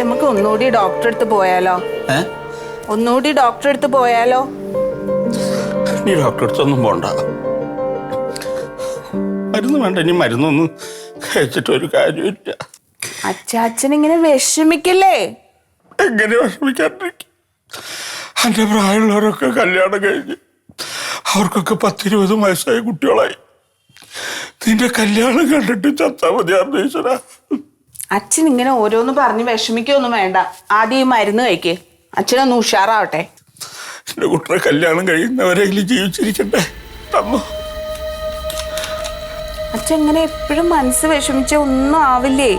നമുക്ക് ഒന്നുകൂടി ഡോക്ടറെ അടുത്ത് പോയാലോ? ഒന്നുകൂടി ഡോക്ടറെ അടുത്ത് പോയാലോ? നീ ഡോക്ടറെ അടുത്തൊന്നും പോണ്ട. മരുന്ന് വേണ്ട, ഇനി മരുന്നൊന്നും കഴിച്ചിട്ടൊരു കാര്യമില്ല. അച്ഛൻ ഇങ്ങനെ വിഷമിക്കല്ലേ? എങ്ങനെ വിഷമിക്കാണ്ടിരിക്കും? എൻ്റെ പ്രായമുള്ളവരൊക്കെ കല്യാണം കഴിഞ്ഞ് അവർക്കൊക്കെ 10-20 വയസ്സായ കുട്ടികളായി. നിന്റെ കല്യാണം കണ്ടിട്ട് ചത്താ മതിയായിരുന്നു ഈശ്വര. അച്ഛൻ ഇങ്ങനെ ഓരോന്ന് പറഞ്ഞ് വിഷമിക്കൊന്നും വേണ്ട. ആദ്യം ഈ മരുന്ന് കഴിക്ക്. അച്ഛനൊന്ന് ഉഷാറാവട്ടെ. എൻ്റെ കുട്ടിയെ കല്യാണം കഴിയുന്നവരെങ്കിലും ജീവിച്ചിരിക്കട്ടെ. തന്നു. അച്ഛൻ ഇങ്ങനെ എപ്പോഴും മനസ്സ് വിഷമിച്ച ഒന്നും ആവില്ലേ?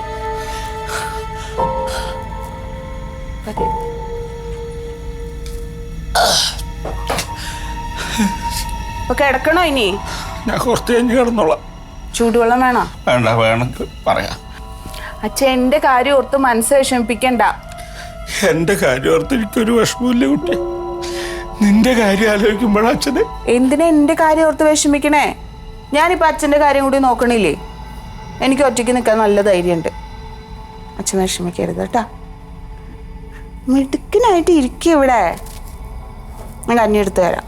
ഇപ്പൊ കിടക്കണോ ഇനി? ഞാൻ കുറച്ച് കഴിഞ്ഞ് കിടന്നോളാം. ചൂടുവെള്ളം വേണോ? വേണ്ട, വേണമെങ്കിൽ പറയാം. അച്ഛൻ എന്റെ കാര്യം ഓർത്ത് മനസ്സ് വിഷമിപ്പിക്കണ്ട. എന്റെ കാര്യം ഓർത്ത് എനിക്കൊരു വിഷമമില്ല കുട്ടി. നിന്റെ കാര്യം ആലോചിക്കുമ്പോഴാ അച്ഛന്. എന്തിനാ എന്റെ കാര്യം ഓർത്ത് വിഷമിക്കണേ? ഞാനിപ്പോ അച്ഛന്റെ കാര്യം കൂടി നോക്കണില്ലേ? എനിക്ക് ഒറ്റയ്ക്ക് നിൽക്കാൻ നല്ല ധൈര്യമുണ്ട്. അച്ഛൻ വിഷമിക്കരുത് കേട്ടാ. മിടുക്കനായിട്ട് ഇരിക്കും ഇവിടെ. ഞാൻ കഞ്ഞി എടുത്തു തരാം.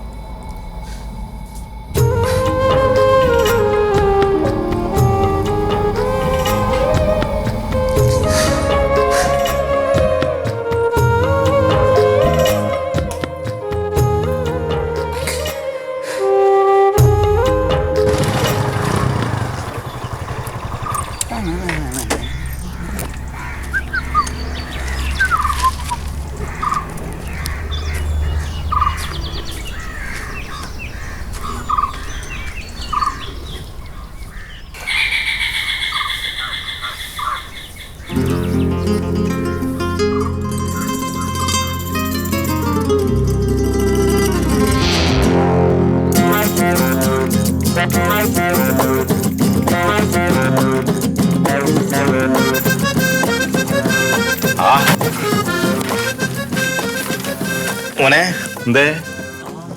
മോനെ എന്തേ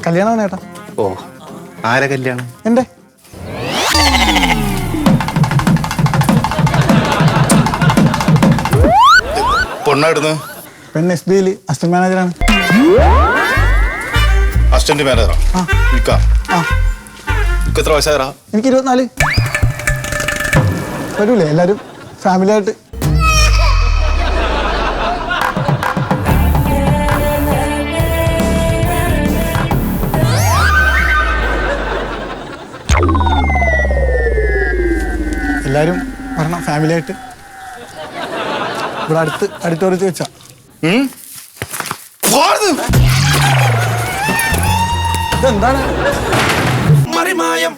കല്യാണം ഏട്ടാ? ഓ, ആരെ കല്യാണം? എന്റെ. പൊണ്ണാടുന്നു. പെണ്ണ് SBIയിൽ അസിസ്റ്റന്റ് മാനേജറാണ്. അസിസ്റ്റന്റ് മാനേജറാ? എത്ര വയസ്സായറാ? എനിക്ക് 24. വരൂലേ എല്ലാരും ഫാമിലി ആയിട്ട്? എല്ലാരും വരണം ഫാമിലി ആയിട്ട്. ഇവിടെ അടുത്ത് ഓഡിറ്റോറിയത്തിൽ വെച്ചാ. ഇതെന്താണ്? മറിമായം